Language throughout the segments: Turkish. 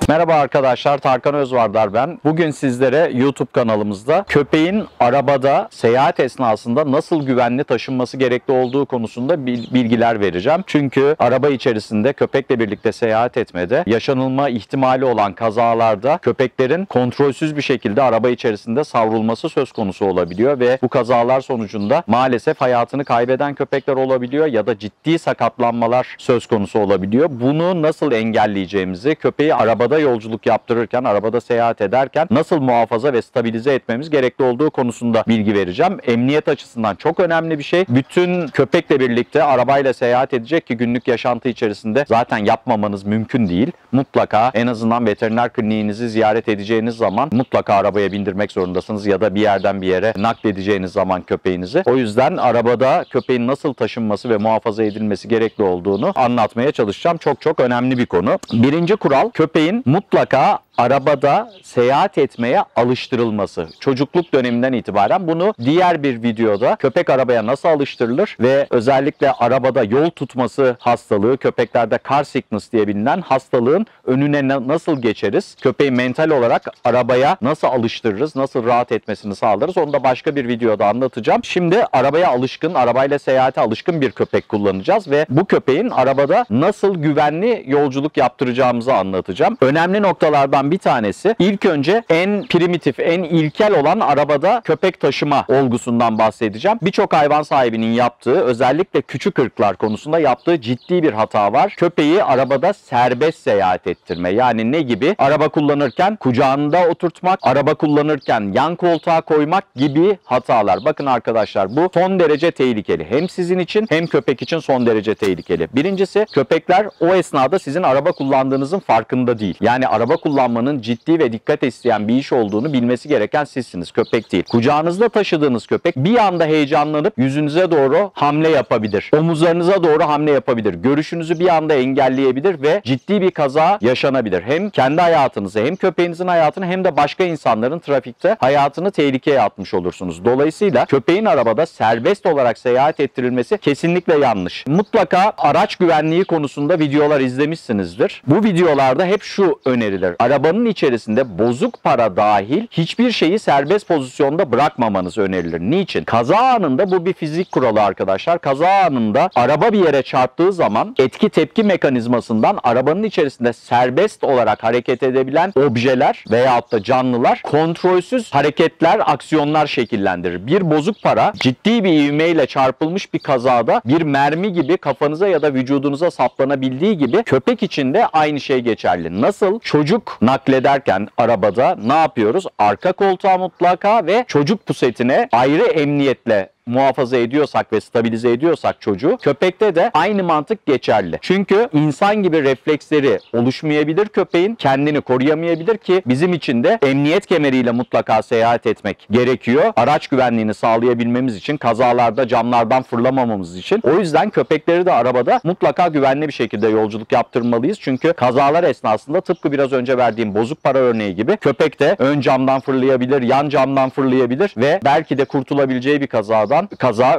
Merhaba arkadaşlar, Tarkan Özvardar ben. Bugün sizlere YouTube kanalımızda köpeğin arabada seyahat esnasında nasıl güvenli taşınması gerekli olduğu konusunda bilgiler vereceğim. Çünkü araba içerisinde köpekle birlikte seyahat etmede yaşanılma ihtimali olan kazalarda köpeklerin kontrolsüz bir şekilde araba içerisinde savrulması söz konusu olabiliyor ve bu kazalar sonucunda maalesef hayatını kaybeden köpekler olabiliyor ya da ciddi sakatlanmalar söz konusu olabiliyor. Bunu nasıl engelleyeceğimizi, köpeği arabada yolculuk yaptırırken, arabada seyahat ederken nasıl muhafaza ve stabilize etmemiz gerekli olduğu konusunda bilgi vereceğim. Emniyet açısından çok önemli bir şey. Bütün köpekle birlikte arabayla seyahat edecek ki günlük yaşantı içerisinde zaten yapmamanız mümkün değil. Mutlaka en azından veteriner kliniğinizi ziyaret edeceğiniz zaman mutlaka arabaya bindirmek zorundasınız ya da bir yerden bir yere nakledeceğiniz zaman köpeğinizi. O yüzden arabada köpeğin nasıl taşınması ve muhafaza edilmesi gerekli olduğunu anlatmaya çalışacağım. Çok önemli bir konu. Birinci kural, köpeğin mutlaka arabada seyahat etmeye alıştırılması. Çocukluk döneminden itibaren bunu diğer bir videoda köpek arabaya nasıl alıştırılır ve özellikle arabada yol tutması hastalığı, köpeklerde car sickness diye bilinen hastalığın önüne nasıl geçeriz? Köpeği mental olarak arabaya nasıl alıştırırız? Nasıl rahat etmesini sağlarız? Onu da başka bir videoda anlatacağım. Şimdi arabaya alışkın, arabayla seyahate alışkın bir köpek kullanacağız ve bu köpeğin arabada nasıl güvenli yolculuk yaptıracağımızı anlatacağım. Önemli noktalardan bir tanesi, ilk önce en primitif, en ilkel olan arabada köpek taşıma olgusundan bahsedeceğim. Birçok hayvan sahibinin yaptığı, özellikle küçük ırklar konusunda yaptığı ciddi bir hata var. Köpeği arabada serbest seyahat ettirme. Yani ne gibi? Araba kullanırken kucağında oturtmak, araba kullanırken yan koltuğa koymak gibi hatalar. Bakın arkadaşlar, bu son derece tehlikeli. Hem sizin için hem köpek için son derece tehlikeli. Birincisi, köpekler o esnada sizin araba kullandığınızın farkında değil. Yani araba kullanmanın ciddi ve dikkat isteyen bir iş olduğunu bilmesi gereken sizsiniz, köpek değil. Kucağınızda taşıdığınız köpek bir anda heyecanlanıp yüzünüze doğru hamle yapabilir. Omuzlarınıza doğru hamle yapabilir. Görüşünüzü bir anda engelleyebilir ve ciddi bir kaza yaşanabilir. Hem kendi hayatınızı, hem köpeğinizin hayatını, hem de başka insanların trafikte hayatını tehlikeye atmış olursunuz. Dolayısıyla köpeğin arabada serbest olarak seyahat ettirilmesi kesinlikle yanlış. Mutlaka araç güvenliği konusunda videolar izlemişsinizdir. Bu videolarda hep şu önerilir: arabanın içerisinde bozuk para dahil hiçbir şeyi serbest pozisyonda bırakmamanız önerilir. Niçin? Kaza anında, bu bir fizik kuralı arkadaşlar. Kaza anında araba bir yere çarptığı zaman etki tepki mekanizmasından arabanın içerisinde serbest olarak hareket edebilen objeler veyahut da canlılar kontrolsüz hareketler, aksiyonlar şekillendirir. Bir bozuk para ciddi bir ivmeyle çarpılmış bir kazada bir mermi gibi kafanıza ya da vücudunuza saplanabildiği gibi köpek için de aynı şey geçerli. Nasıl çocuk naklederken arabada ne yapıyoruz? Arka koltuğa mutlaka ve çocuk pusetine ayrı emniyetle muhafaza ediyorsak ve stabilize ediyorsak çocuğu, köpekte de aynı mantık geçerli. Çünkü insan gibi refleksleri oluşmayabilir köpeğin, kendini koruyamayabilir ki bizim için de emniyet kemeriyle mutlaka seyahat etmek gerekiyor. Araç güvenliğini sağlayabilmemiz için, kazalarda camlardan fırlamamamız için. O yüzden köpekleri de arabada mutlaka güvenli bir şekilde yolculuk yaptırmalıyız. Çünkü kazalar esnasında tıpkı biraz önce verdiğim bozuk para örneği gibi köpek de ön camdan fırlayabilir, yan camdan fırlayabilir ve belki de kurtulabileceği bir kaza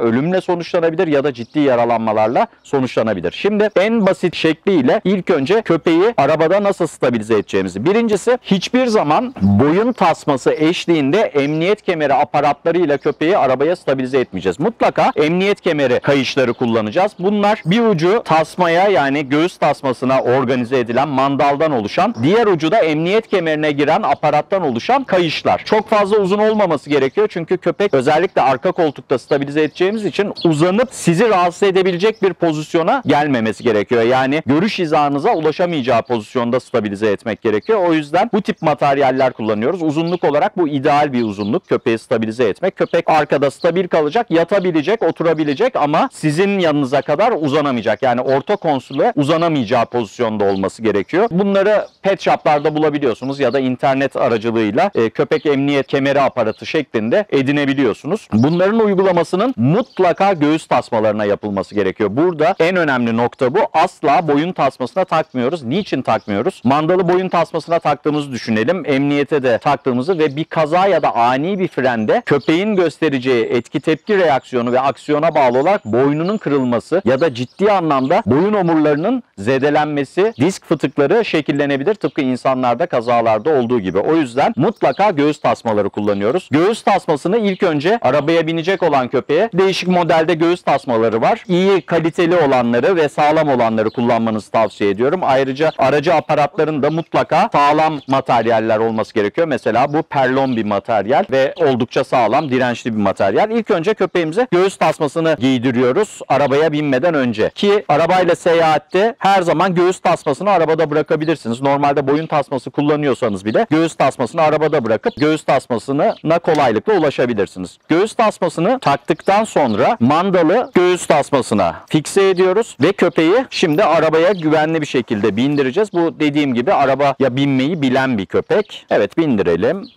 ölümle sonuçlanabilir ya da ciddi yaralanmalarla sonuçlanabilir. Şimdi en basit şekliyle ilk önce köpeği arabada nasıl stabilize edeceğimizi. Birincisi, hiçbir zaman boyun tasması eşliğinde emniyet kemeri aparatlarıyla köpeği arabaya stabilize etmeyeceğiz. Mutlaka emniyet kemeri kayışları kullanacağız. Bunlar bir ucu tasmaya, yani göğüs tasmasına organize edilen mandaldan oluşan, diğer ucu da emniyet kemerine giren aparattan oluşan kayışlar. Çok fazla uzun olmaması gerekiyor çünkü köpek özellikle arka koltukta stabilize edeceğimiz için uzanıp sizi rahatsız edebilecek bir pozisyona gelmemesi gerekiyor. Yani görüş hizanıza ulaşamayacağı pozisyonda stabilize etmek gerekiyor. O yüzden bu tip materyaller kullanıyoruz. Uzunluk olarak bu ideal bir uzunluk, köpeği stabilize etmek. Köpek arkada stabil kalacak, yatabilecek, oturabilecek ama sizin yanınıza kadar uzanamayacak. Yani orta konsole uzanamayacağı pozisyonda olması gerekiyor. Bunları pet shop'larda bulabiliyorsunuz ya da internet aracılığıyla köpek emniyet kemeri aparatı şeklinde edinebiliyorsunuz. Bunların uygulaması uygulamasının mutlaka göğüs tasmalarına yapılması gerekiyor. Burada en önemli nokta bu. Asla boyun tasmasına takmıyoruz. Niçin takmıyoruz? Mandalı boyun tasmasına taktığımızı düşünelim. Emniyete de taktığımızı ve bir kaza ya da ani bir frende köpeğin göstereceği etki tepki reaksiyonu ve aksiyona bağlı olarak boynunun kırılması ya da ciddi anlamda boyun omurlarının zedelenmesi, disk fıtıkları şekillenebilir. Tıpkı insanlarda kazalarda olduğu gibi. O yüzden mutlaka göğüs tasmaları kullanıyoruz. Göğüs tasmasını ilk önce arabaya binecek olan köpeğe değişik modelde göğüs tasmaları var. İyi kaliteli olanları ve sağlam olanları kullanmanızı tavsiye ediyorum. Ayrıca aracı aparatların da mutlaka sağlam materyaller olması gerekiyor. Mesela bu perlon bir materyal ve oldukça sağlam, dirençli bir materyal. İlk önce köpeğimize göğüs tasmasını giydiriyoruz arabaya binmeden önce. Ki arabayla seyahatte her zaman göğüs tasmasını arabada bırakabilirsiniz. Normalde boyun tasması kullanıyorsanız bile göğüs tasmasını arabada bırakıp göğüs tasmasına kolaylıkla ulaşabilirsiniz. Göğüs tasmasını taktıktan sonra mandalı göğüs tasmasına fikse ediyoruz ve köpeği şimdi arabaya güvenli bir şekilde bindireceğiz. Bu dediğim gibi arabaya binmeyi bilen bir köpek. Evet, bindirelim.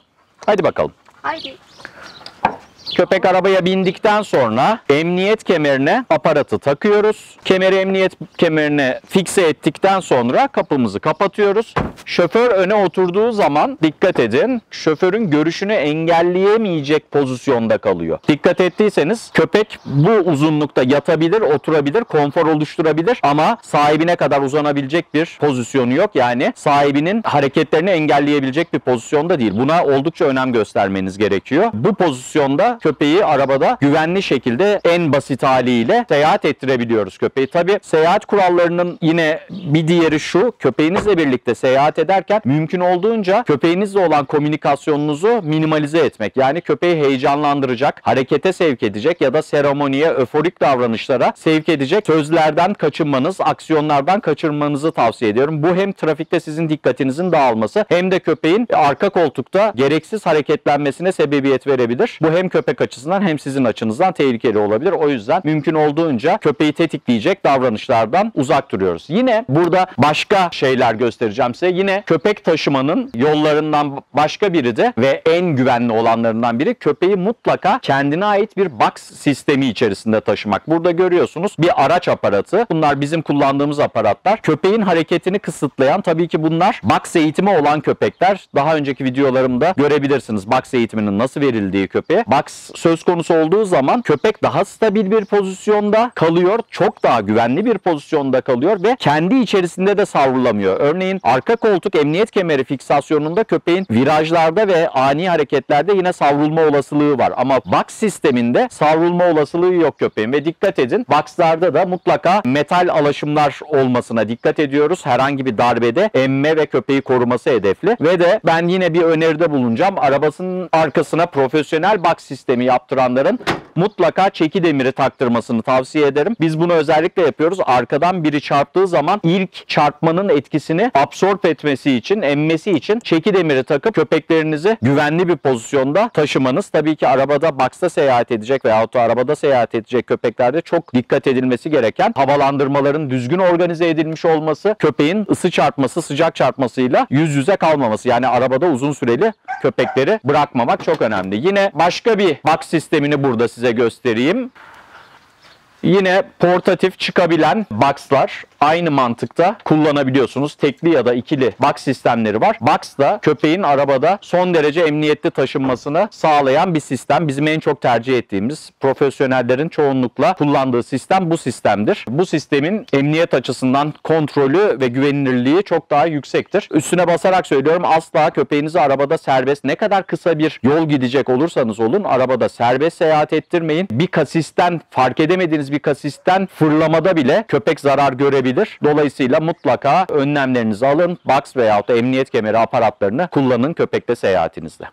Hadi bakalım. Haydi. Köpek arabaya bindikten sonra emniyet kemerine aparatı takıyoruz. Kemeri emniyet kemerine fikse ettikten sonra kapımızı kapatıyoruz. Şoför öne oturduğu zaman dikkat edin, şoförün görüşünü engelleyemeyecek pozisyonda kalıyor. Dikkat ettiyseniz köpek bu uzunlukta yatabilir, oturabilir, konfor oluşturabilir ama sahibine kadar uzanabilecek bir pozisyonu yok. Yani sahibinin hareketlerini engelleyebilecek bir pozisyonda değil. Buna oldukça önem göstermeniz gerekiyor. Bu pozisyonda köpeği arabada güvenli şekilde en basit haliyle seyahat ettirebiliyoruz köpeği. Tabii seyahat kurallarının yine bir diğeri şu: köpeğinizle birlikte seyahat ederken mümkün olduğunca köpeğinizle olan komünikasyonunuzu minimalize etmek. Yani köpeği heyecanlandıracak, harekete sevk edecek ya da seremoniye, öforik davranışlara sevk edecek sözlerden kaçınmanız, aksiyonlardan kaçırmanızı tavsiye ediyorum. Bu hem trafikte sizin dikkatinizin dağılması hem de köpeğin arka koltukta gereksiz hareketlenmesine sebebiyet verebilir. Bu hem köpek açısından hem sizin açınızdan tehlikeli olabilir. O yüzden mümkün olduğunca köpeği tetikleyecek davranışlardan uzak duruyoruz. Yine burada başka şeyler göstereceğim size. Yine köpek taşımanın yollarından başka biri de ve en güvenli olanlarından biri köpeği mutlaka kendine ait bir box sistemi içerisinde taşımak. Burada görüyorsunuz bir araç aparatı. Bunlar bizim kullandığımız aparatlar. Köpeğin hareketini kısıtlayan, tabii ki bunlar box eğitimi olan köpekler. Daha önceki videolarımda görebilirsiniz box eğitiminin nasıl verildiği köpeğe. Box söz konusu olduğu zaman köpek daha stabil bir pozisyonda kalıyor. Çok daha güvenli bir pozisyonda kalıyor ve kendi içerisinde de savrulamıyor. Örneğin arka koltuk emniyet kemeri fiksasyonunda köpeğin virajlarda ve ani hareketlerde yine savrulma olasılığı var. Ama box sisteminde savrulma olasılığı yok köpeğin ve dikkat edin, boxlarda da mutlaka metal alaşımlar olmasına dikkat ediyoruz. Herhangi bir darbede emme ve köpeği koruması hedefli. Ve de ben yine bir öneride bulunacağım. Arabasının arkasına profesyonel box sistemi yaptıranların mutlaka çeki demiri taktırmasını tavsiye ederim. Biz bunu özellikle yapıyoruz. Arkadan biri çarptığı zaman ilk çarpmanın etkisini absorb etmesi için, emmesi için çeki demiri takıp köpeklerinizi güvenli bir pozisyonda taşımanız. Tabii ki arabada box'ta seyahat edecek veyahut da arabada seyahat edecek köpeklerde çok dikkat edilmesi gereken havalandırmaların düzgün organize edilmiş olması, köpeğin ısı çarpması, sıcak çarpmasıyla yüz yüze kalmaması. Yani arabada uzun süreli köpekleri bırakmamak çok önemli. Yine başka bir box sistemini burada size göstereyim. Yine portatif çıkabilen box'lar aynı mantıkta kullanabiliyorsunuz. Tekli ya da ikili box sistemleri var. Box da köpeğin arabada son derece emniyetli taşınmasını sağlayan bir sistem. Bizim en çok tercih ettiğimiz, profesyonellerin çoğunlukla kullandığı sistem bu sistemdir. Bu sistemin emniyet açısından kontrolü ve güvenilirliği çok daha yüksektir. Üstüne basarak söylüyorum, asla köpeğinizi arabada serbest, ne kadar kısa bir yol gidecek olursanız olun, arabada serbest seyahat ettirmeyin. Bir kasisten, fark edemediğiniz bir kasisten fırlamada bile köpek zarar görebilir. Dolayısıyla mutlaka önlemlerinizi alın. Box veyahut da emniyet kemeri aparatlarını kullanın köpekle seyahatinizde.